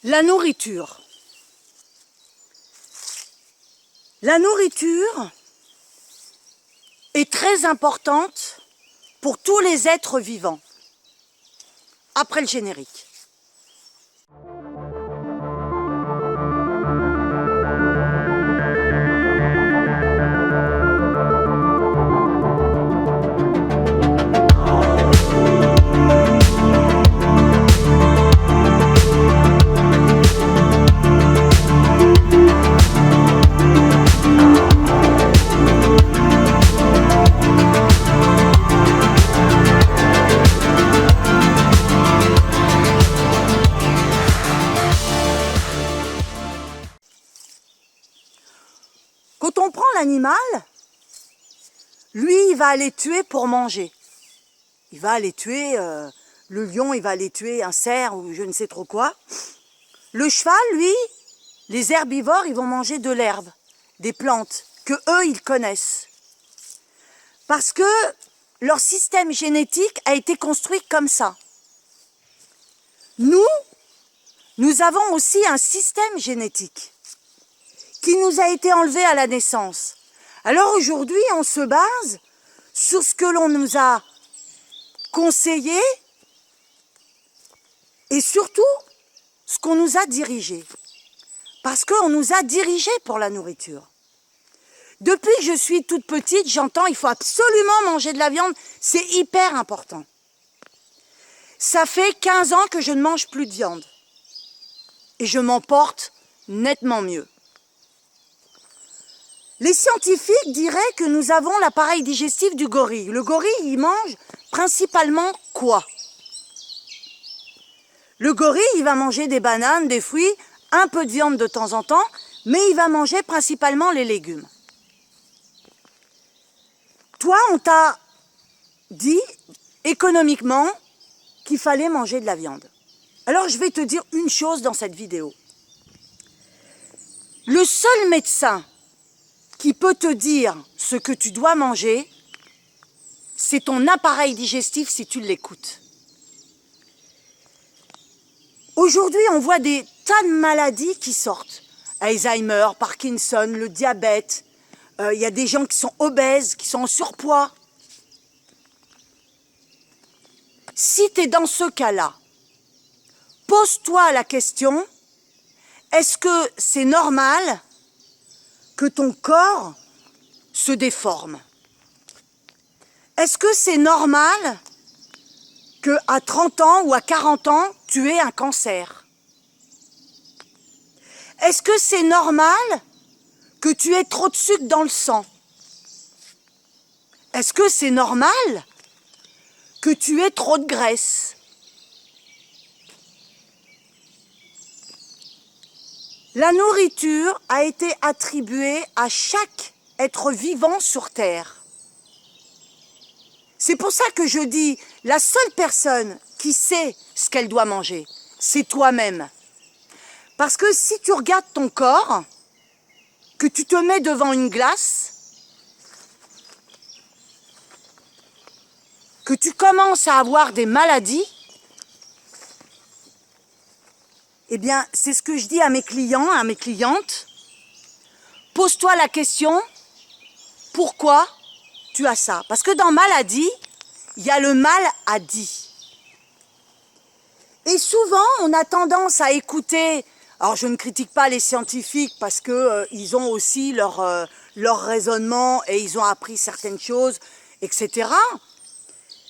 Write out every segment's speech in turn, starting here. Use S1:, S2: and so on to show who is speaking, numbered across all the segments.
S1: La nourriture. La nourriture est très importante pour tous les êtres vivants. Après le générique. Quand on prend l'animal, lui, il va aller tuer pour manger. Il va aller tuer le lion, il va aller tuer un cerf ou je ne sais trop quoi. Le cheval, lui, les herbivores, ils vont manger de l'herbe, des plantes que eux, ils connaissent. Parce que leur système génétique a été construit comme ça. Nous avons aussi un système génétique qui nous a été enlevé à la naissance. Alors aujourd'hui, on se base sur ce que l'on nous a conseillé et surtout ce qu'on nous a dirigé. Parce qu'on nous a dirigés pour la nourriture. Depuis que je suis toute petite, j'entends il faut absolument manger de la viande, c'est hyper important. Ça fait 15 ans que je ne mange plus de viande. Et je m'en porte nettement mieux. Les scientifiques diraient que nous avons l'appareil digestif du gorille. Le gorille, il mange principalement quoi? Le gorille, il va manger des bananes, des fruits, un peu de viande de temps en temps, mais il va manger principalement les légumes. Toi, on t'a dit, économiquement, qu'il fallait manger de la viande. Alors, je vais te dire une chose dans cette vidéo. Le seul médecin qui peut te dire ce que tu dois manger, c'est ton appareil digestif si tu l'écoutes. Aujourd'hui, on voit des tas de maladies qui sortent. Alzheimer, Parkinson, le diabète. Il y a des gens qui sont obèses, qui sont en surpoids. Si tu es dans ce cas-là, pose-toi la question, est-ce que c'est normal que ton corps se déforme? Est-ce que c'est normal qu'à 30 ans ou à 40 ans, tu aies un cancer? Est-ce que c'est normal que tu aies trop de sucre dans le sang? Est-ce que c'est normal que tu aies trop de graisse? La nourriture a été attribuée à chaque être vivant sur Terre. C'est pour ça que je dis, la seule personne qui sait ce qu'elle doit manger, c'est toi-même. Parce que si tu regardes ton corps, que tu te mets devant une glace, que tu commences à avoir des maladies, eh bien, c'est ce que je dis à mes clients, à mes clientes. Pose-toi la question, pourquoi tu as ça? Parce que dans maladie, il y a le mal à dit. Et souvent, on a tendance à écouter, alors je ne critique pas les scientifiques parce qu'ils ont aussi leur raisonnement et ils ont appris certaines choses, etc.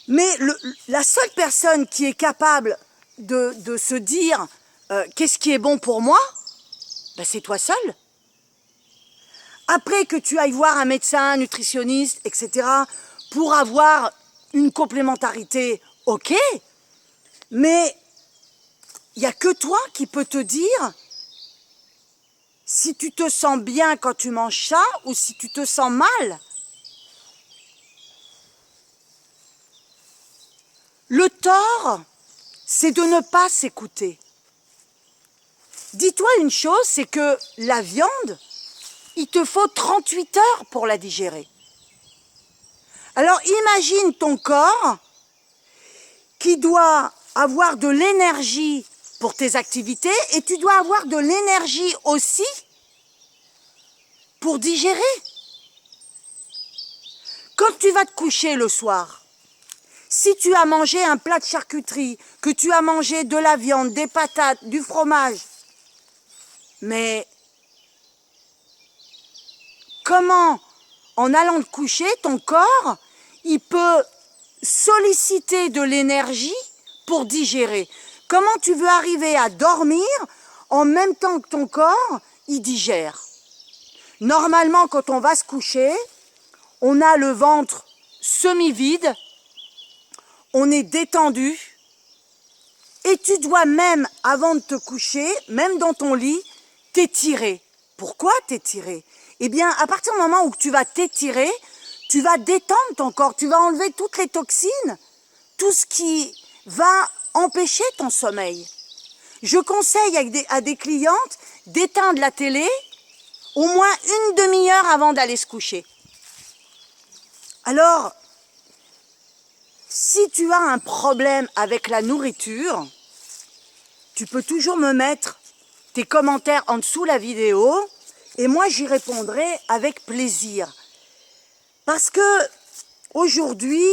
S1: Mais la seule personne qui est capable de se dire qu'est-ce qui est bon pour moi, ben c'est toi seul. Après que tu ailles voir un médecin, un nutritionniste, etc., pour avoir une complémentarité, ok, mais il n'y a que toi qui peux te dire si tu te sens bien quand tu manges ça ou si tu te sens mal. Le tort, c'est de ne pas s'écouter. Dis-toi une chose, c'est que la viande, il te faut 38 heures pour la digérer. Alors imagine ton corps qui doit avoir de l'énergie pour tes activités et tu dois avoir de l'énergie aussi pour digérer. Quand tu vas te coucher le soir, si tu as mangé un plat de charcuterie, que tu as mangé de la viande, des patates, du fromage, mais comment, en allant te coucher, ton corps, il peut solliciter de l'énergie pour digérer? Comment tu veux arriver à dormir en même temps que ton corps, il digère? Normalement, quand on va se coucher, on a le ventre semi-vide, on est détendu, et tu dois même, avant de te coucher, même dans ton lit, t'étirer. Pourquoi t'étirer? Eh bien, à partir du moment où tu vas t'étirer, tu vas détendre ton corps, tu vas enlever toutes les toxines, tout ce qui va empêcher ton sommeil. Je conseille à des clientes d'éteindre la télé au moins une demi-heure avant d'aller se coucher. Alors, si tu as un problème avec la nourriture, tu peux toujours me mettre tes commentaires en dessous la vidéo et moi j'y répondrai avec plaisir. Parce que aujourd'hui,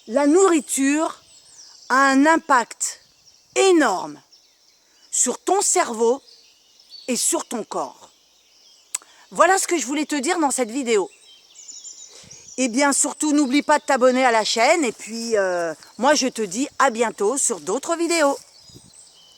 S1: la nourriture a un impact énorme sur ton cerveau et sur ton corps. Voilà ce que je voulais te dire dans cette vidéo. Et bien surtout, n'oublie pas de t'abonner à la chaîne et puis moi je te dis à bientôt sur d'autres vidéos.